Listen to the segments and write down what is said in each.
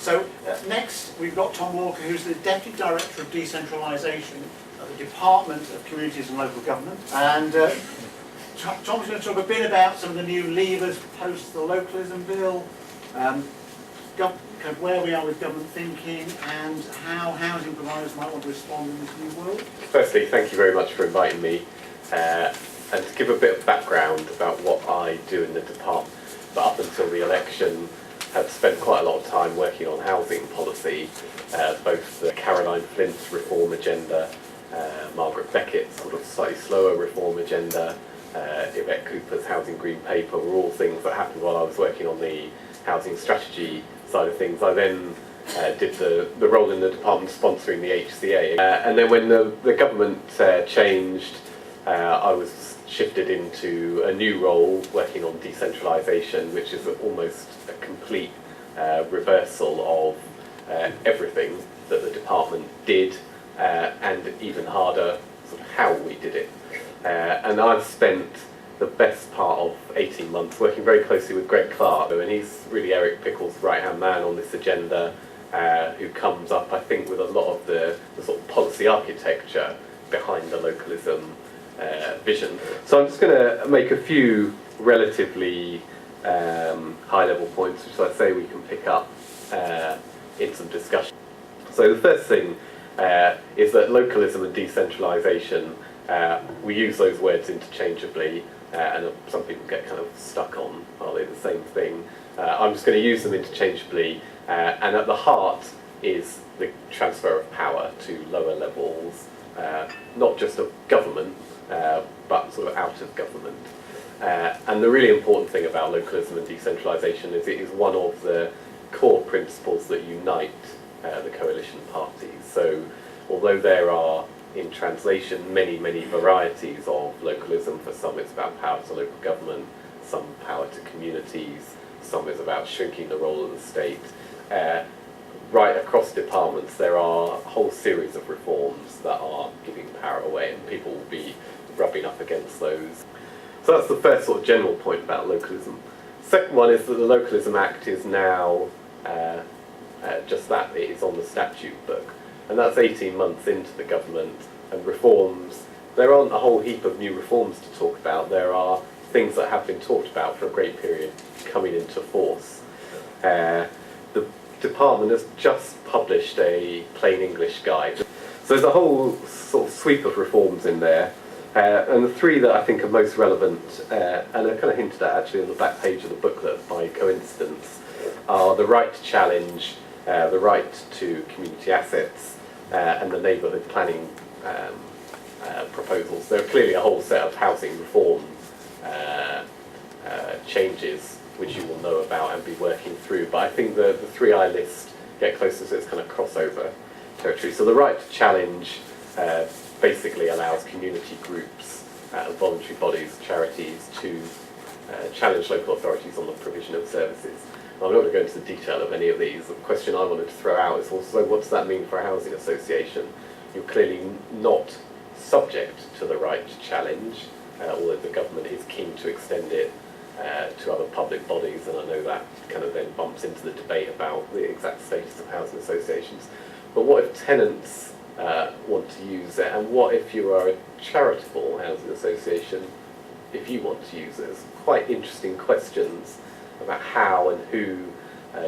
So next we've got Tom Walker, who's the Deputy Director of Decentralisation at the Department of Communities and Local Government. And Tom's going to talk a bit about some of the new levers post the Localism Bill, kind of where we are with government thinking and how housing providers might want to respond in this new world. Firstly, thank you very much for inviting me and to give a bit of background about what I do in the department. But up until the election, I've spent quite a lot of time working on housing policy, both the Caroline Flint's reform agenda, Margaret Beckett's sort of slightly slower reform agenda, Yvette Cooper's Housing Green Paper were all things that happened while I was working on the housing strategy side of things. I then did the role in the department sponsoring the HCA. And then when the government changed, I was shifted into a new role working on decentralisation, which is almost a complete reversal of everything that the department did, and even harder, sort of how we did it. And I've spent the best part of 18 months working very closely with Greg Clark, and he's really Eric Pickle's right-hand man on this agenda, who comes up, I think, with a lot of the sort of policy architecture behind the localism vision. So I'm just going to make a few relatively high-level points, which I say we can pick up in some discussion. So the first thing is that localism and decentralisation, we use those words interchangeably, and some people get kind of stuck on, are they the same thing? I'm just going to use them interchangeably, and at the heart is the transfer of power to lower levels, not just of government, but sort of out of government. And the really important thing about localism and decentralisation is it is one of the core principles that unite the coalition parties. So although there are, in translation, many varieties of localism, for some it's about power to local government, some power to communities, some is about shrinking the role of the state. Right across departments there are a whole series of reforms that are giving power away, and people will be rubbing up against those. So that's the first sort of general point about localism. Second one is that the Localism Act is now just that, it is on the statute book. And that's 18 months into the government, and reforms, there aren't a whole heap of new reforms to talk about. There are things that have been talked about for a great period coming into force. The department has just published a plain English guide. So there's a whole sort of sweep of reforms in there. And the three that I think are most relevant, and are kind of hinted at actually on the back page of the booklet by coincidence, are the right to challenge, the right to community assets, and the neighbourhood planning proposals. There are clearly a whole set of housing reform changes which you will know about and be working through, but I think the three I list get closer to its kind of crossover territory. So the right to challenge basically allows community groups, voluntary bodies, charities to challenge local authorities on the provision of services. I'm not going to go into the detail of any of these. The question I wanted to throw out is also, what does that mean for a housing association? You're clearly not subject to the right to challenge, although the government is keen to extend it to other public bodies, and I know that kind of then bumps into the debate about the exact status of housing associations. But what if tenants want to use it, and what if you are a charitable housing association if you want to use it? There's quite interesting questions about how and who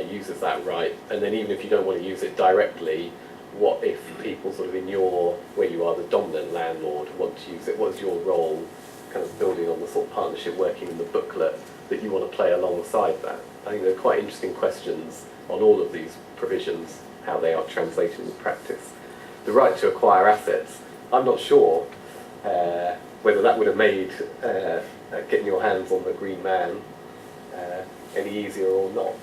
uses that right, and then even if you don't want to use it directly, what if people sort of in your, where you are the dominant landlord, want to use it? What's your role, kind of building on the sort of partnership working in the booklet that you want to play alongside that? I think there are quite interesting questions on all of these provisions, how they are translated in practice. The right to acquire assets, I'm not sure whether that would have made getting your hands on the green man any easier or not.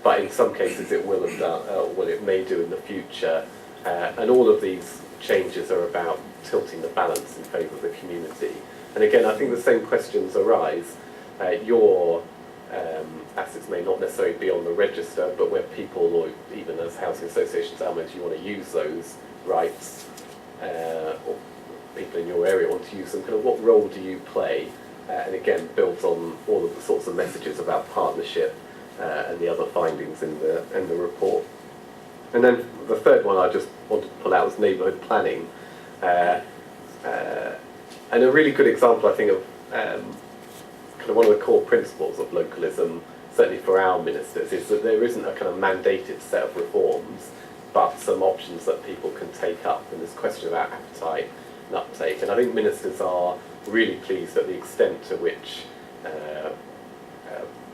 But in some cases it will have done, well, it may do in the future. And all of these changes are about tilting the balance in favour of the community. And again, I think the same questions arise. Your assets may not necessarily be on the register, but where people, or even as housing associations, elements, you want to use those rights, or people in your area want to use them, kind of what role do you play? And again, built on all of the sorts of messages about partnership and the other findings in the report. And then the third one I just wanted to pull out was neighbourhood planning. And a really good example, I think, of kind of one of the core principles of localism, certainly for our ministers, is that there isn't a kind of mandated set of reforms, but some options that people can take up, and this question about appetite and uptake. And I think ministers are really pleased at the extent to which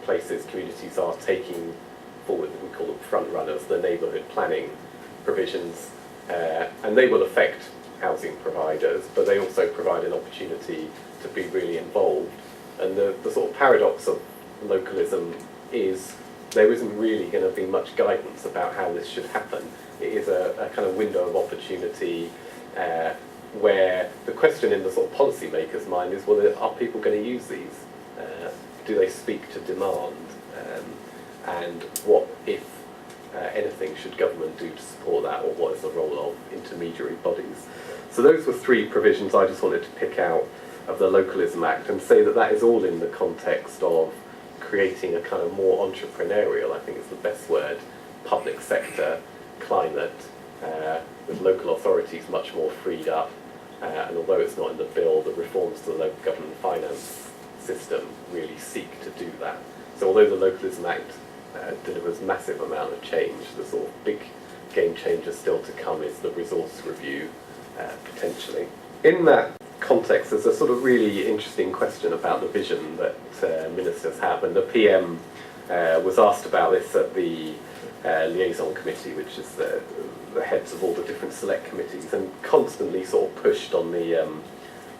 places, communities are taking forward, we call them front runners, the neighbourhood planning provisions, and they will affect housing providers, but they also provide an opportunity to be really involved. And the sort of paradox of localism is there isn't really going to be much guidance about how this should happen. It is a kind of window of opportunity where the question in the sort of policymaker's mind is, well, are people going to use these? Do they speak to demand? And what, if anything, should government do to support that, or what is the role of intermediary bodies? So those were three provisions I just wanted to pick out of the Localism Act and say that that is all in the context of creating a kind of more entrepreneurial, I think is the best word, public sector climate, with local authorities much more freed up. And although it's not in the bill, the reforms to the local government finance system really seek to do that. So although the Localism Act delivers massive amount of change, the sort of big game changer still to come is the resource review, potentially. In that context, there's a sort of really interesting question about the vision that ministers have, and the PM was asked about this at the liaison committee, which is the heads of all the different select committees, and constantly sort of pushed on the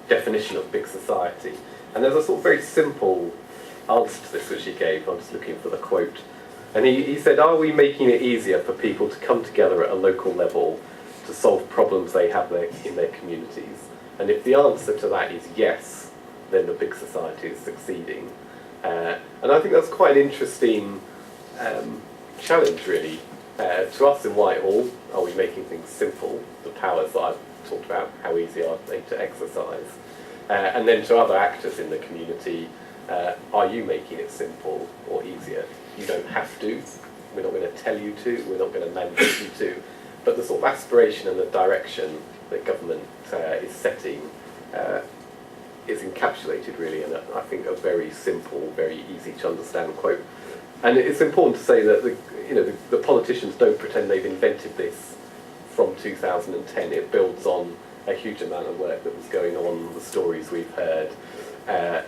definition of big society. And there's a sort of very simple answer to this which he gave. I'm just looking for the quote. And he said, are we making it easier for people to come together at a local level to solve problems they have in their communities? And if the answer to that is yes, then the big society is succeeding. And I think that's quite an interesting challenge, really. To us in Whitehall, are we making things simple? The powers that I've talked about, how easy are they to exercise? And then to other actors in the community, are you making it simple or easier? You don't have to. We're not going to tell you to. We're not going to mandate you to. But the sort of aspiration and the direction that government is setting is encapsulated really in, I think, a very simple, very easy to understand quote. And it's important to say that the politicians don't pretend they've invented this from 2010. It builds on a huge amount of work that was going on, the stories we've heard. The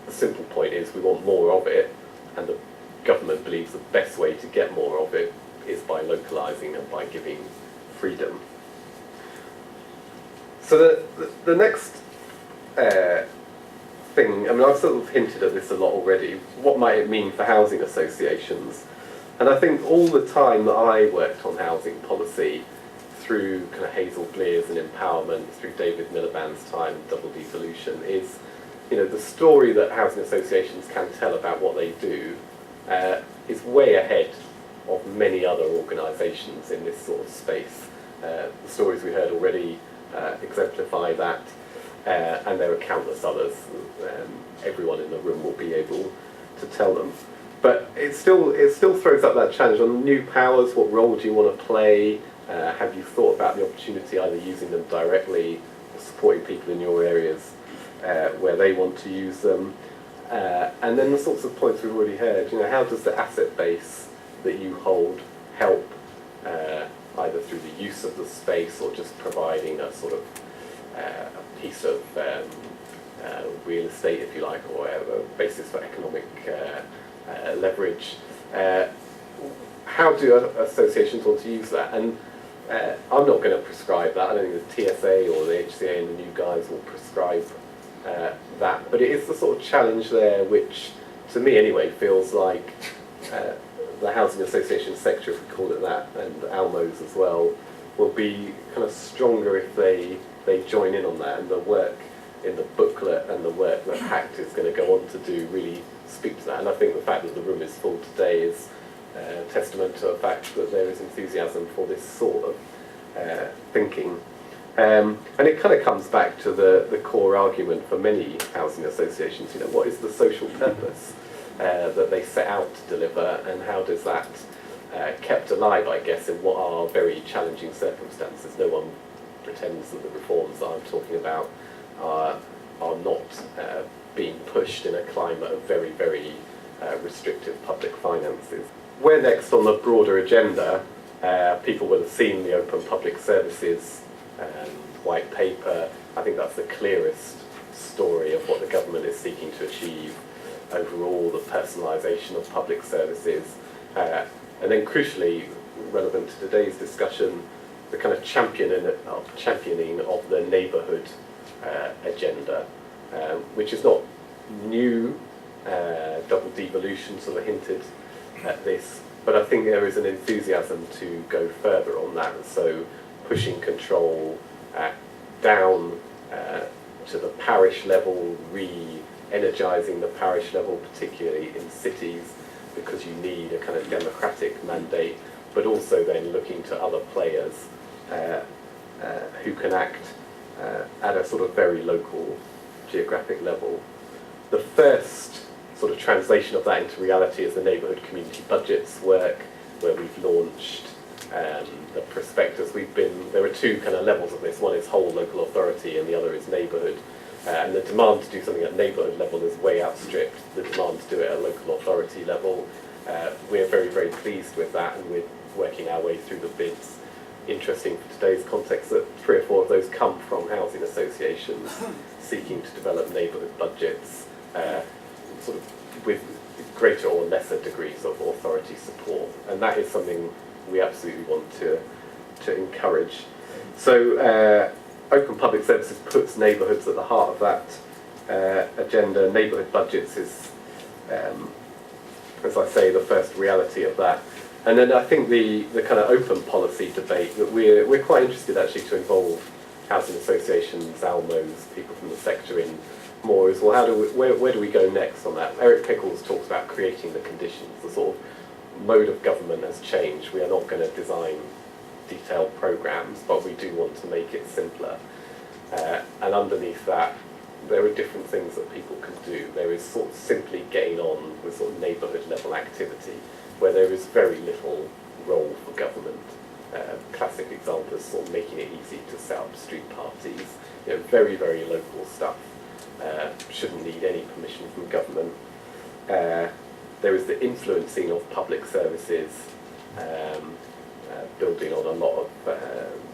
simple point is we want more of it, and the government believes the best way to get more of it is by localising and by giving freedom. So the next thing, I mean, I've sort of hinted at this a lot already, what might it mean for housing associations? And I think all the time that I worked on housing policy, through kind of Hazel Blear's and empowerment, through David Miliband's time, double devolution, is the story that housing associations can tell about what they do is way ahead of many other organisations in this sort of space. The stories we heard already exemplify that, and there are countless others. Everyone in the room will be able to tell them. But it still throws up that challenge on new powers. What role do you want to play? Have you thought about the opportunity either using them directly or supporting people in your areas where they want to use them? And then the sorts of points we've already heard. How does the asset base that you hold help either through the use of the space or just providing a sort of a piece of real estate, if you like, or a basis for economic leverage? How do associations want to use that? And I'm not going to prescribe that. I don't think the TSA or the HCA and the new guys will prescribe that. But it is the sort of challenge there which, to me anyway, feels like the housing association sector, if we call it that, and ALMOs as well, will be kind of stronger if they join in on that, and the work in the booklet and the work that HACT is going to go on to do really speak to that. And I think the fact that the room is full today is testament to the fact that there is enthusiasm for this sort of thinking. And it kind of comes back to the core argument for many housing associations, what is the social purpose? that they set out to deliver, and how does that kept alive, I guess, in what are very challenging circumstances. No one pretends that the reforms that I'm talking about are not being pushed in a climate of very, very restrictive public finances. Where next on the broader agenda, people will have seen the Open Public Services white paper. I think that's the clearest story of what the government is seeking to achieve overall, the personalisation of public services. And then crucially, relevant to today's discussion, the kind of championing of the neighbourhood agenda, which is not new. Double devolution sort of hinted at this, but I think there is an enthusiasm to go further on that. So pushing control down to the parish level, re-energising the parish level, particularly in cities, because you need a kind of democratic mandate, but also then looking to other players who can act at a sort of very local geographic level. The first sort of translation of that into reality is the neighbourhood community budgets work, where we've launched the prospectus. There are two kind of levels of this. One is whole local authority and the other is neighbourhood. And the demand to do something at neighbourhood level is way outstripped the demand to do it at local authority level. We're very, very pleased with that, and we're working our way through the bids. Interesting for today's context that 3 or 4 of those come from housing associations seeking to develop neighbourhood budgets, sort of with greater or lesser degrees of authority support, and that is something we absolutely want to encourage. So Open Public Services puts neighbourhoods at the heart of that agenda. Neighbourhood budgets is, as I say, the first reality of that. And then I think the kind of open policy debate that we're quite interested actually to involve housing associations, ALMOs, people from the sector in more is, well, where do we go next on that? Eric Pickles talks about creating the conditions. The sort of mode of government has changed. We are not going to design detailed programmes, but we do want to make it simpler. And underneath that, there are different things that people can do. There is sort of simply getting on with sort of neighbourhood level activity, where there is very little role for government. Classic examples, sort of making it easy to set up street parties. Very, very local stuff. Shouldn't need any permission from government. There is the influencing of public services, building on a lot of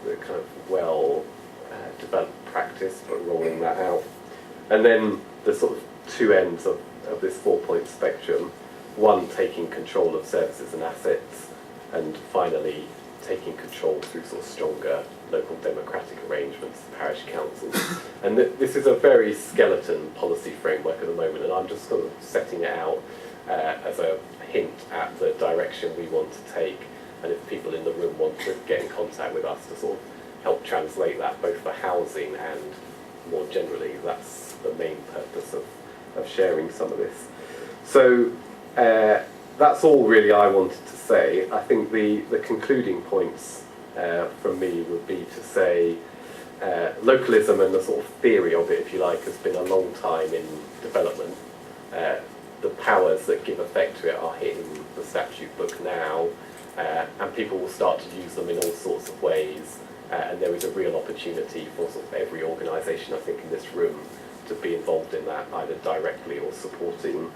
the kind of well-developed practice, but rolling that out. And then the sort of two ends of this 4-point spectrum, one taking control of services and assets, and finally taking control through sort of stronger local democratic arrangements, parish councils. And this is a very skeleton policy framework at the moment, and I'm just sort of setting it out as a hint at the direction we want to take. And if people in the room want to get in contact with us to sort of help translate that, both for housing and more generally, that's the main purpose of sharing some of this. So that's all really I wanted to say. I think the concluding points from me would be to say localism and the sort of theory of it, if you like, has been a long time in development. The powers that give effect to it are hitting the statute book now, and people will start to use them in all sorts of ways, and there is a real opportunity for sort of every organisation, I think, in this room to be involved in that, either directly or supporting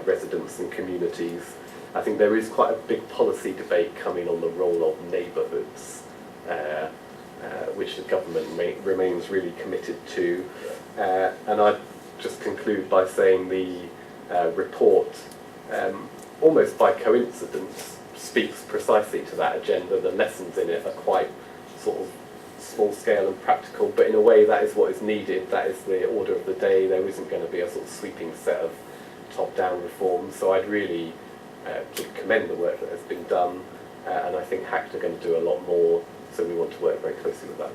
residents and communities. I think there is quite a big policy debate coming on the role of neighbourhoods, which the government remains really committed to. And I'd just conclude by saying the report, almost by coincidence, speaks precisely to that agenda. The lessons in it are quite sort of small scale and practical, but in a way that is what is needed. That is the order of the day. There isn't going to be a sort of sweeping set of top-down reforms. So I'd really commend the work that has been done, and I think HACT are going to do a lot more, so we want to work very closely with that.